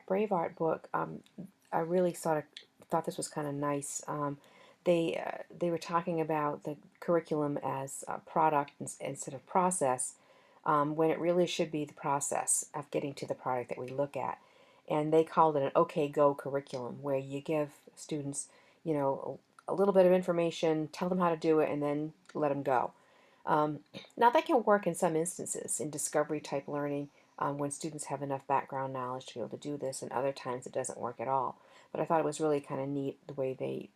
Brave Art book, I really thought this was kind of nice. They were talking about the curriculum as a product instead of process, when it really should be the process of getting to the product that we look at. And they called it an OK Go curriculum, where you give students, you know, a little bit of information, tell them how to do it, and then let them go. Um, Now that can work in some instances in discovery type learning, when students have enough background knowledge to be able to do this, and other times it doesn't work at all. But I thought it was really kind of neat the way they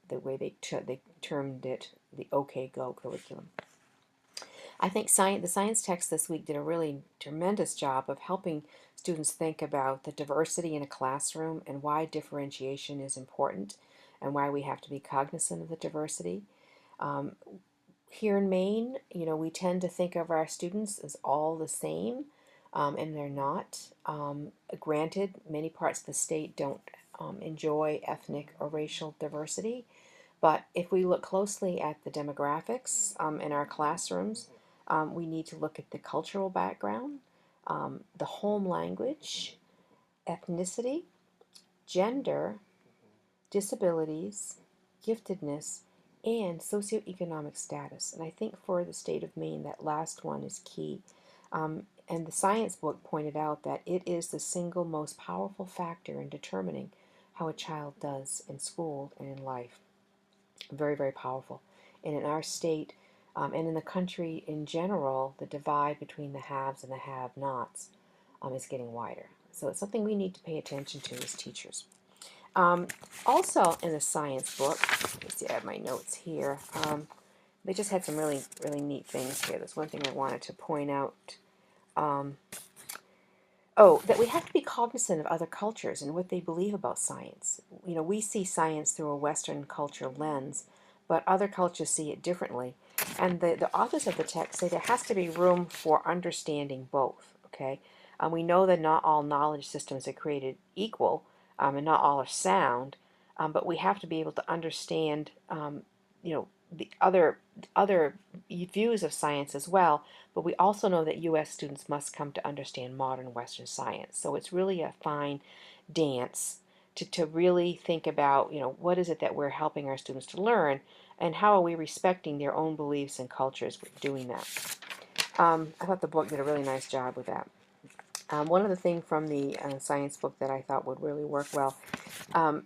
termed it the OK Go curriculum. I think the science text this week did a really tremendous job of helping students think about the diversity in a classroom and why differentiation is important and why we have to be cognizant of the diversity. Um, Here in Maine, we tend to think of our students as all the same, and they're not. Granted, many parts of the state don't enjoy ethnic or racial diversity, but if we look closely at the demographics in our classrooms, we need to look at the cultural background, the home language, ethnicity, gender, disabilities, giftedness, and socioeconomic status. And I think for the state of Maine, that last one is key. And the science book pointed out that it is the single most powerful factor in determining how a child does in school and in life. Very, very powerful. And in our state, and in the country in general, the divide between the haves and the have-nots is getting wider. So it's something we need to pay attention to as teachers. Um, Also in the science book, let me see, I have my notes here. They just had some really, really neat things here. There's one thing I wanted to point out. Um, that we have to be cognizant of other cultures and what they believe about science. We see science through a Western culture lens, but other cultures see it differently. And the authors of the text say there has to be room for understanding both, okay? We know that not all knowledge systems are created equal, and not all are sound, but we have to be able to understand, the other views of science as well. But we also know that U.S. students must come to understand modern Western science. So it's really a fine dance to really think about, what is it that we're helping our students to learn, and how are we respecting their own beliefs and cultures with doing that. I thought the book did a really nice job with that. One other thing from the science book that I thought would really work well, um,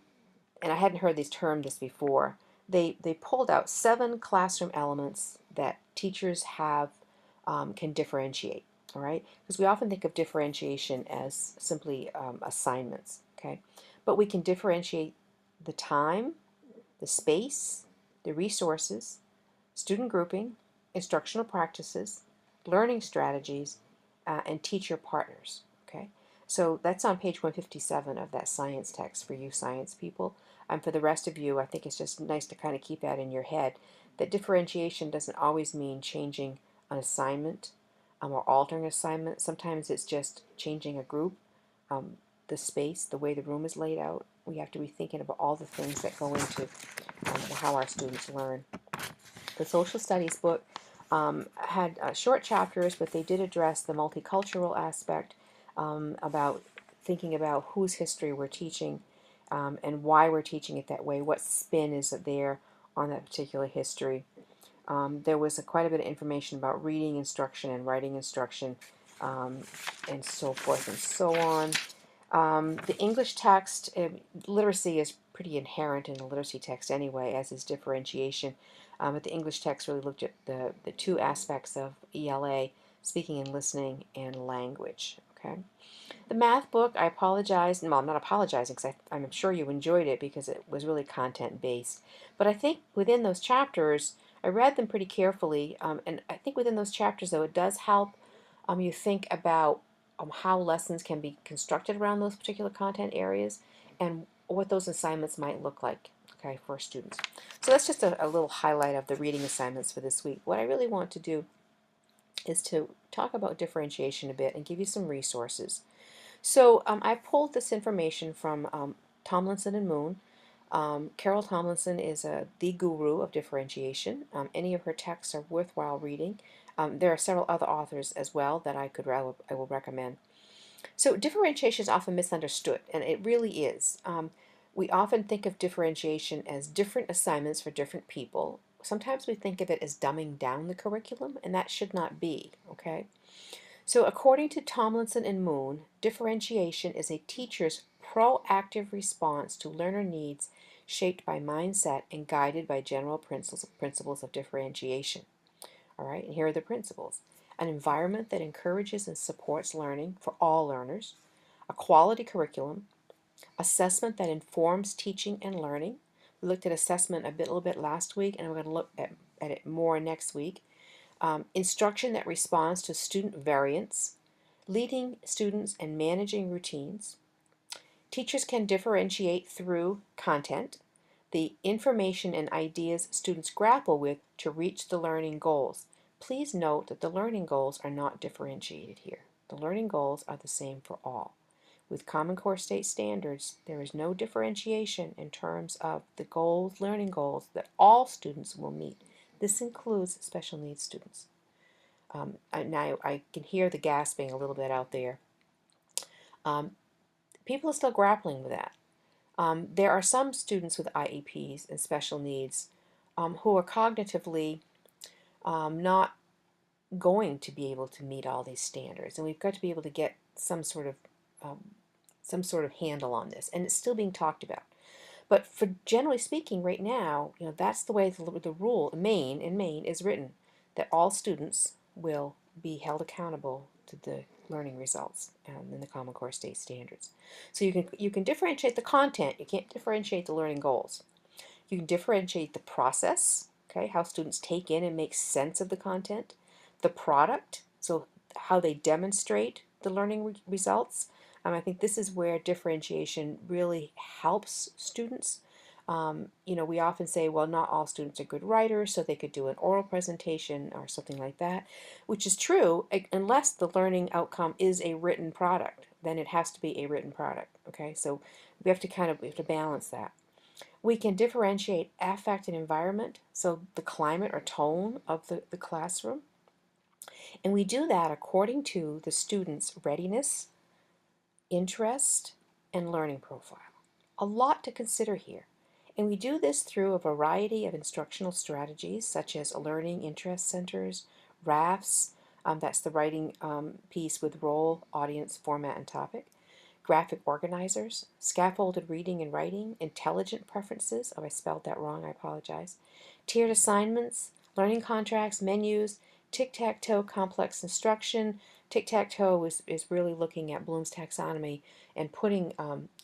and I hadn't heard these terms before, they pulled out 7 classroom elements that teachers can differentiate. All right, because we often think of differentiation as simply assignments. Okay, but we can differentiate the time, the space, the resources, student grouping, instructional practices, learning strategies, and teacher partners. Okay, so that's on page 157 of that science text for you science people. For the rest of you, I think it's just nice to kind of keep that in your head, that differentiation doesn't always mean changing an assignment, or altering assignment. Sometimes it's just changing a group, um, the space, the way the room is laid out. We have to be thinking about all the things that go into how our students learn. The social studies book had short chapters, but they did address the multicultural aspect, about thinking about whose history we're teaching, and why we're teaching it that way, what spin is there on that particular history. There was quite a bit of information about reading instruction and writing instruction, um, and so forth and so on. The English text, literacy is pretty inherent in the literacy text anyway, as is differentiation. But the English text really looked at the 2 aspects of ELA, speaking and listening, and language. Okay. The math book, I apologize. Well, I'm not apologizing because I'm sure you enjoyed it because it was really content-based. But I think within those chapters, I read them pretty carefully, and I think within those chapters, though, it does help you think about how lessons can be constructed around those particular content areas and what those assignments might look like, okay, for students. So that's just a little highlight of the reading assignments for this week. What I really want to do is to talk about differentiation a bit and give you some resources. So I pulled this information from Tomlinson and Moon. Carol Tomlinson is the guru of differentiation. Any of her texts are worthwhile reading. There are several other authors as well that I will recommend. So differentiation is often misunderstood, and it really is. We often think of differentiation as different assignments for different people. Sometimes we think of it as dumbing down the curriculum, and that should not be, okay? So according to Tomlinson and Moon, differentiation is a teacher's proactive response to learner needs shaped by mindset and guided by general principles of differentiation. All right, and here are the principles. An environment that encourages and supports learning for all learners, a quality curriculum, assessment that informs teaching and learning. We looked at assessment a little bit last week, and we're going to look at it more next week. Instruction that responds to student variance, leading students and managing routines. Teachers can differentiate through content, the information and ideas students grapple with to reach the learning goals. Please note that the learning goals are not differentiated here. The learning goals are the same for all. With Common Core State Standards, there is no differentiation in terms of the goals, learning goals that all students will meet. This includes special needs students. Now I can hear the gasping a little bit out there. Um, People are still grappling with that. There are some students with IEPs and special needs who are cognitively not going to be able to meet all these standards, and we've got to be able to get um, some sort of handle on this, and it's still being talked about. But for generally speaking, right now, that's the way the rule in Maine is written, that all students will be held accountable to the learning results in the Common Core State Standards. So you can differentiate the content. You can't differentiate the learning goals. You can differentiate the process, okay, how students take in and make sense of the content, the product, so how they demonstrate the learning results. I think this is where differentiation really helps students. We often say, well, not all students are good writers, so they could do an oral presentation or something like that, which is true, unless the learning outcome is a written product. Then it has to be a written product, okay? So we have to balance that. We can differentiate affect and environment, so the climate or tone of the classroom. And we do that according to the student's readiness, interest, and learning profile. A lot to consider here. And we do this through a variety of instructional strategies such as learning interest centers, RAFs, that's the writing piece with role, audience, format, and topic, graphic organizers, scaffolded reading and writing, intelligent preferences, oh I spelled that wrong, I apologize, tiered assignments, learning contracts, menus, tic-tac-toe complex instruction. Tic-tac-toe is really looking at Bloom's taxonomy and putting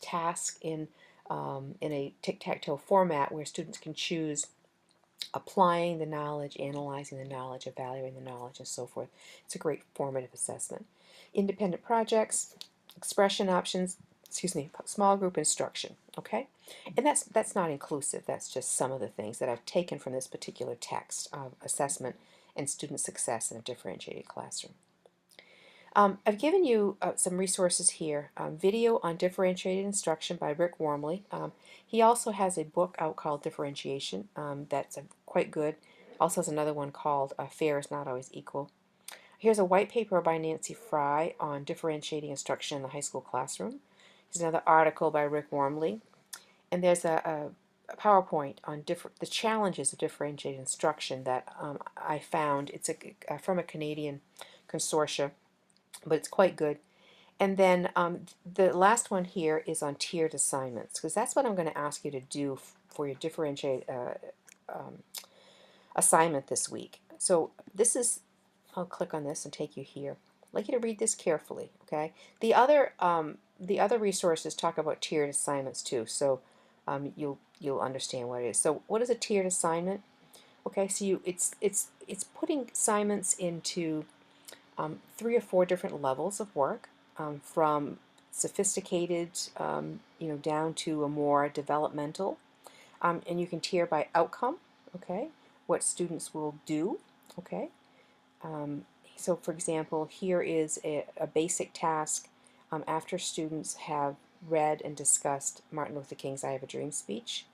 tasks in a tic-tac-toe format where students can choose applying the knowledge, analyzing the knowledge, evaluating the knowledge, and so forth. It's a great formative assessment. Independent projects, expression options, small group instruction, okay? And that's not inclusive. That's just some of the things that I've taken from this particular text of assessment and student success in a differentiated classroom. I've given you some resources here. Video on differentiated instruction by Rick Wormley. He also has a book out called Differentiation that's quite good. Also has another one called Fair is Not Always Equal. Here's a white paper by Nancy Fry on differentiating instruction in the high school classroom. Here's another article by Rick Wormley. And there's a PowerPoint on the challenges of differentiated instruction that I found. It's from a Canadian consortia, but it's quite good. And then the last one here is on tiered assignments, because that's what I'm going to ask you to do for your differentiated assignment this week. So I'll click on this and take you here. I'd like you to read this carefully, okay? The other resources talk about tiered assignments too, so you'll understand what it is. So what is a tiered assignment? Okay, so it's putting assignments into 3 or 4 different levels of work, from sophisticated, down to a more developmental, and you can tier by outcome, okay, what students will do, okay. So for example, here is a basic task after students have read and discussed Martin Luther King's I Have a Dream speech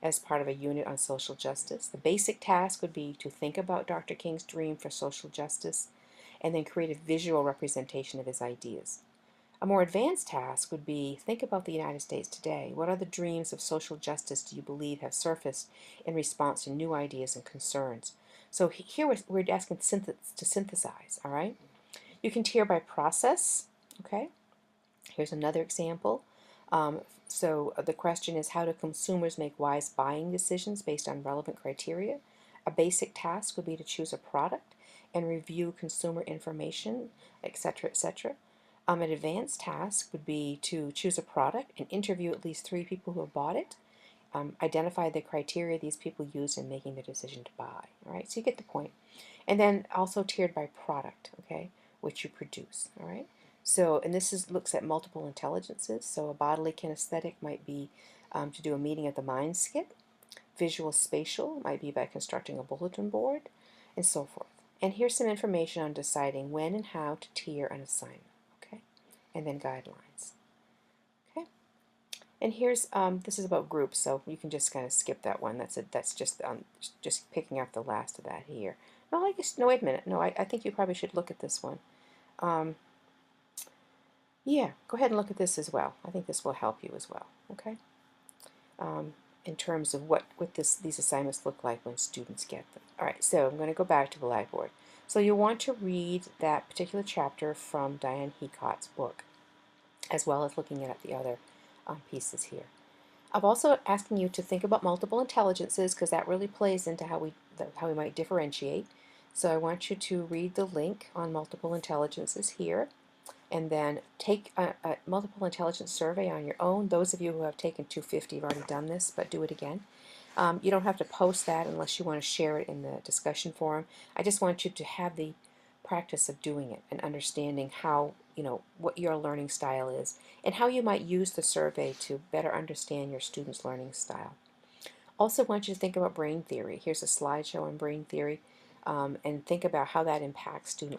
as part of a unit on social justice. The basic task would be to think about Dr. King's dream for social justice and then create a visual representation of his ideas. A more advanced task would be think about the United States today. What other dreams of social justice do you believe have surfaced in response to new ideas and concerns? So here we're asking to synthesize, all right? You can tier by process, okay? Here's another example. The question is, how do consumers make wise buying decisions based on relevant criteria? A basic task would be to choose a product and review consumer information, etc., etc. An advanced task would be to choose a product and interview at least 3 people who have bought it. Identify the criteria these people use in making the decision to buy. All right, so you get the point. And then also tiered by product, okay, which you produce. All right. So, and this looks at multiple intelligences. So, a bodily kinesthetic might be to do a meeting of the mind skip. Visual spatial might be by constructing a bulletin board, and so forth. And here's some information on deciding when and how to tier an assignment. Okay, and then guidelines. Okay. And here's this is about groups, so you can just kind of skip that one. That's just picking up the last of that here. No, I guess no. Wait a minute. No, I think you probably should look at this one. Yeah, go ahead and look at this as well. I think this will help you as well. Okay. In terms of what these assignments look like when students get them. All right. So I'm going to go back to Blackboard. So you want to read that particular chapter from Diane Hecott's book, as well as looking at the other pieces here. I'm also asking you to think about multiple intelligences because that really plays into how we might differentiate. So I want you to read the link on multiple intelligences here, and then take a multiple intelligence survey on your own. Those of you who have taken 250 have already done this, but do it again. You don't have to post that unless you want to share it in the discussion forum. I just want you to have the practice of doing it and understanding how, what your learning style is and how you might use the survey to better understand your students' learning style. Also want you to think about brain theory. Here's a slideshow on brain theory, and think about how that impacts student